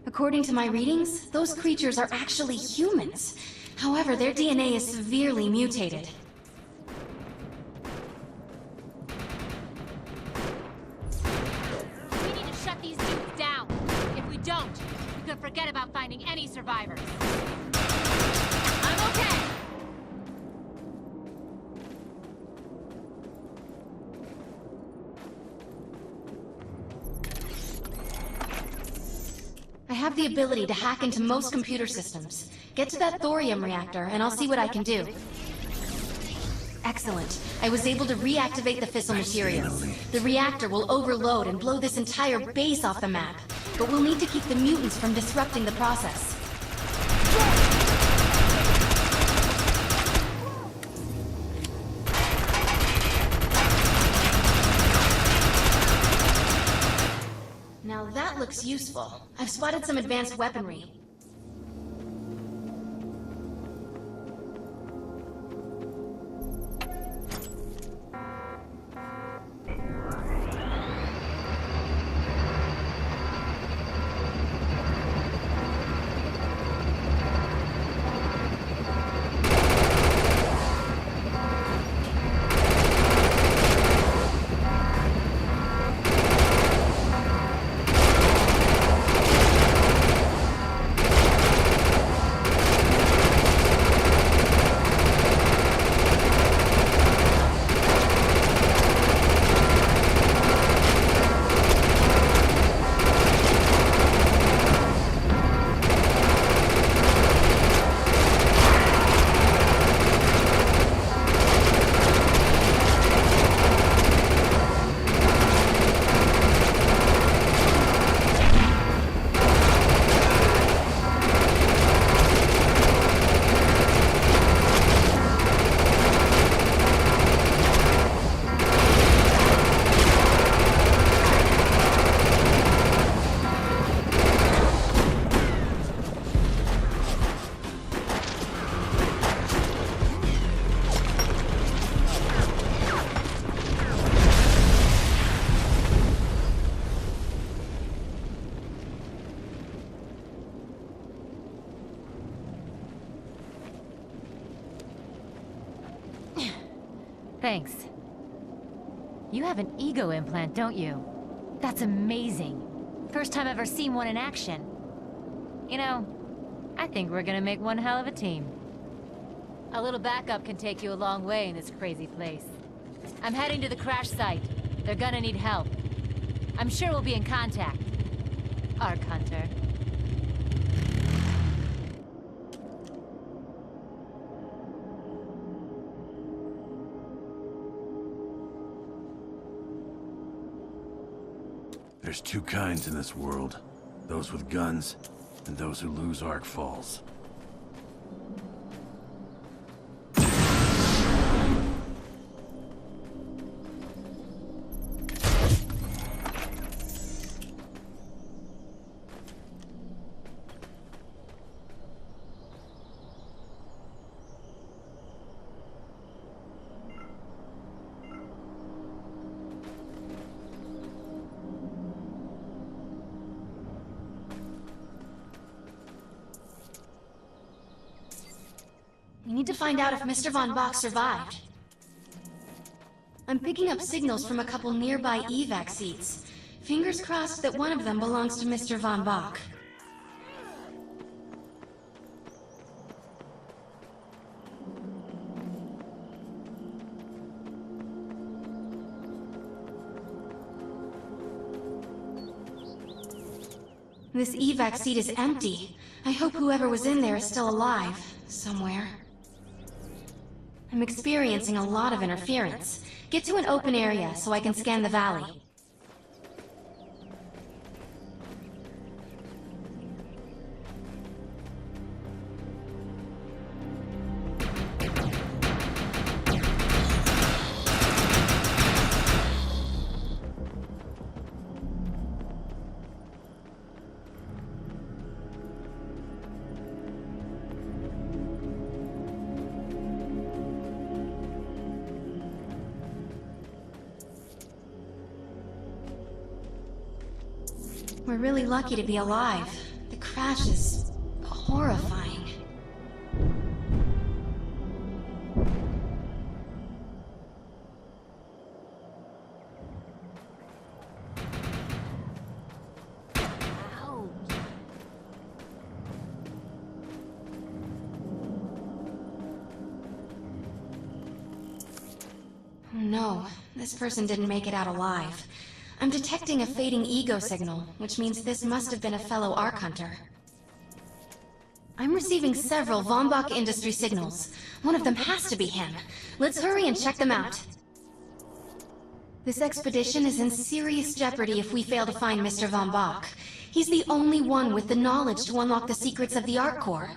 According to my readings, those creatures are actually humans. However, their DNA is severely mutated. We need to shut these dudes down. If we don't, we could forget about finding any survivors. I'm okay. I have the ability to hack into most computer systems. Get to that thorium reactor, and I'll see what I can do. Excellent. I was able to reactivate the fissile materials. The reactor will overload and blow this entire base off the map. But we'll need to keep the mutants from disrupting the process. Now that looks useful. I've spotted some advanced weaponry. Thanks. You have an ego implant, don't you? That's amazing. First time I've ever seen one in action. You know, I think we're gonna make one hell of a team. A little backup can take you a long way in this crazy place. I'm heading to the crash site. They're gonna need help. I'm sure we'll be in contact. Arc Hunter. There's two kinds in this world. Those with guns, and those who lose Arc Falls. We need to find out if Mr. Von Bach survived. I'm picking up signals from a couple nearby evac seats. Fingers crossed that one of them belongs to Mr. Von Bach. This evac seat is empty. I hope whoever was in there is still alive, somewhere. I'm experiencing a lot of interference. Get to an open area so I can scan the valley. We're really lucky to be alive. The crash is horrifying. No, this person didn't make it out alive. I'm detecting a fading ego signal, which means this must have been a fellow Ark Hunter. I'm receiving several Von Bach Industry signals. One of them has to be him. Let's hurry and check them out. This expedition is in serious jeopardy if we fail to find Mr. Von Bach. He's the only one with the knowledge to unlock the secrets of the Ark Core.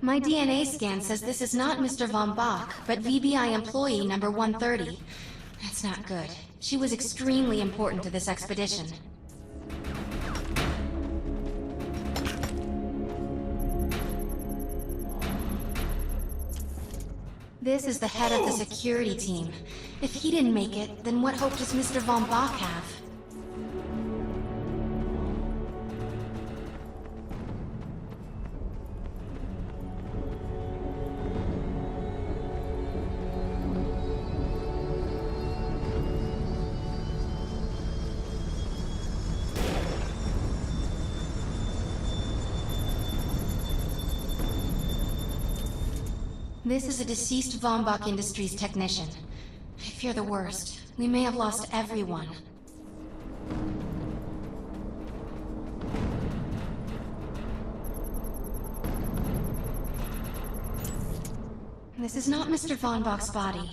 My DNA scan says this is not Mr. Von Bach, but VBI employee number 130. That's not good. She was extremely important to this expedition. This is the head of the security team. If he didn't make it, then what hope does Mr. Von Bach have? This is a deceased Von Bach Industries technician. I fear the worst. We may have lost everyone. This is not Mr. Von Bach's body.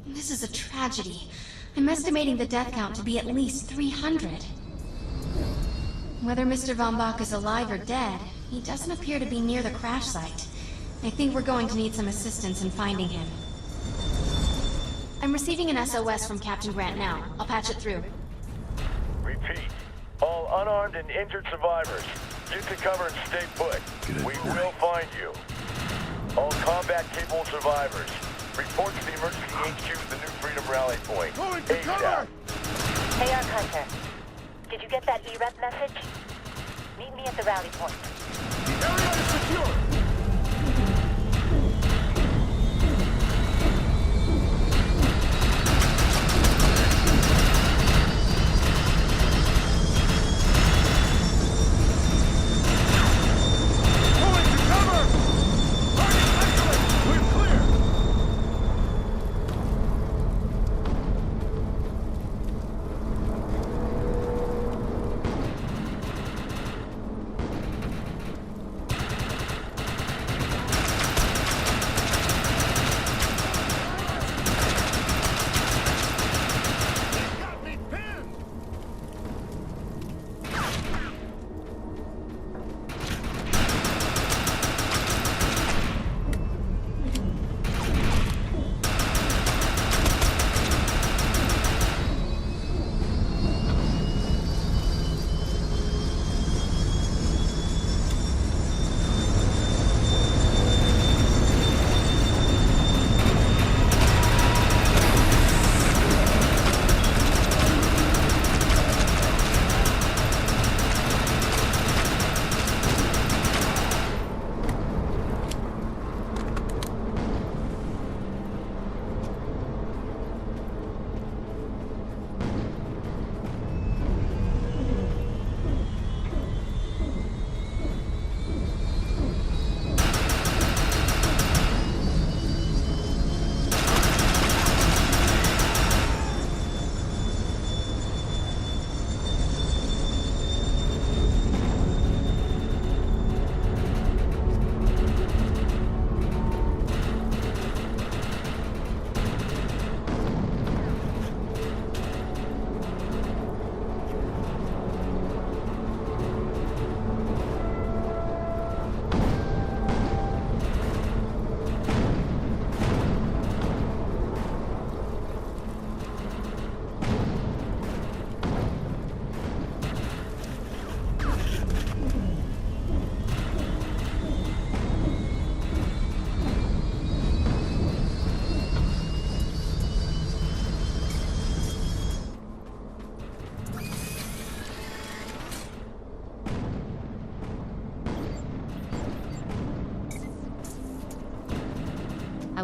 This is a tragedy. I'm estimating the death count to be at least 300. Whether Mr. Von Bach is alive or dead, he doesn't appear to be near the crash site. I think we're going to need some assistance in finding him. I'm receiving an SOS from Captain Grant now. I'll patch it through. Repeat. All unarmed and injured survivors, get to cover and stay put. We will find you. All combat-capable survivors, report to the emergency HQ at the New Freedom Rally Point. ASAP. Hey, Ark Hunter. Did you get that EREP message? Meet me at the rally point. The area is secure.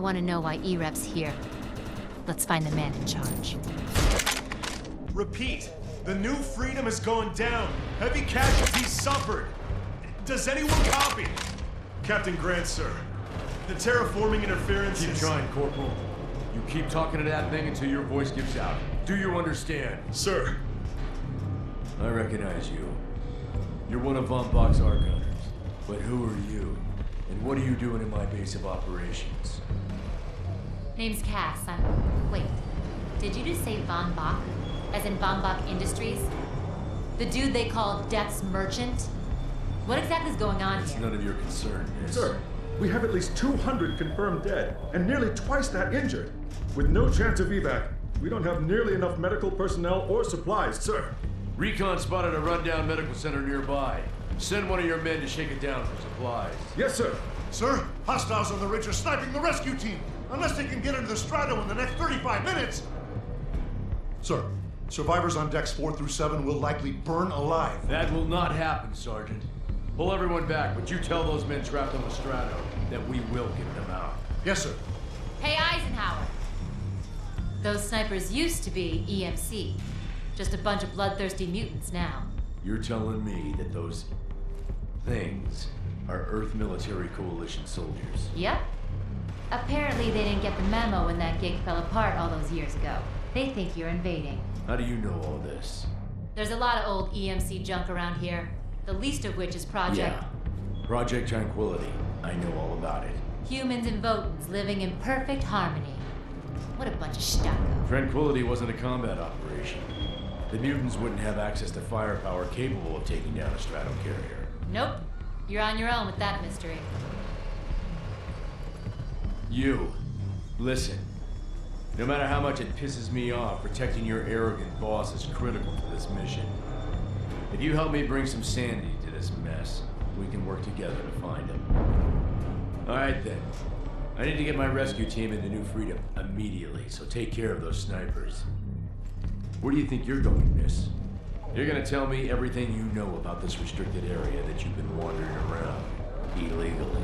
want to know why E-Rep's here. Let's find the man in charge. Repeat, the new freedom is going down. Heavy casualties suffered. Does anyone copy? Captain Grant, sir. The terraforming interference Keep trying, Corporal. You keep talking to that thing until your voice gives out. Do you understand? Sir. I recognize you. You're one of Von Bach's Arc Hunters. But who are you? And what are you doing in my base of operations? Name's Cass. Wait, did you just say Von Bach? As in Von Bach Industries? The dude they call Death's Merchant? What exactly is going on It's here? none of your concern, miss. Sir, we have at least 200 confirmed dead, and nearly twice that injured. With no chance of evac, we don't have nearly enough medical personnel or supplies, sir. Recon spotted a rundown medical center nearby. Send one of your men to shake it down for supplies. Yes, sir. Sir, hostiles on the ridge are sniping the rescue team. Unless they can get into the Strato in the next 35 minutes. Sir, survivors on decks 4 through 7 will likely burn alive. That will not happen, Sergeant. Pull everyone back, but you tell those men trapped on the Strato that we will get them out. Yes, sir. Hey, Eisenhower! Those snipers used to be EMC. Just a bunch of bloodthirsty mutants now. You're telling me that those things are Earth Military Coalition soldiers? Yep. Apparently they didn't get the memo when that gig fell apart all those years ago. They think you're invading. How do you know all this? There's a lot of old EMC junk around here. The least of which is Project... Yeah. Project Tranquility. I know all about it. Humans and Votans living in perfect harmony. What a bunch of stucco. Tranquility wasn't a combat operation. The mutants wouldn't have access to firepower capable of taking down a strato carrier. Nope. You're on your own with that mystery. You, listen. No matter how much it pisses me off, protecting your arrogant boss is critical to this mission. If you help me bring some sanity to this mess, we can work together to find him. All right then. I need to get my rescue team into New Freedom immediately, so take care of those snipers. Where do you think you're going, miss? You're gonna tell me everything you know about this restricted area that you've been wandering around illegally.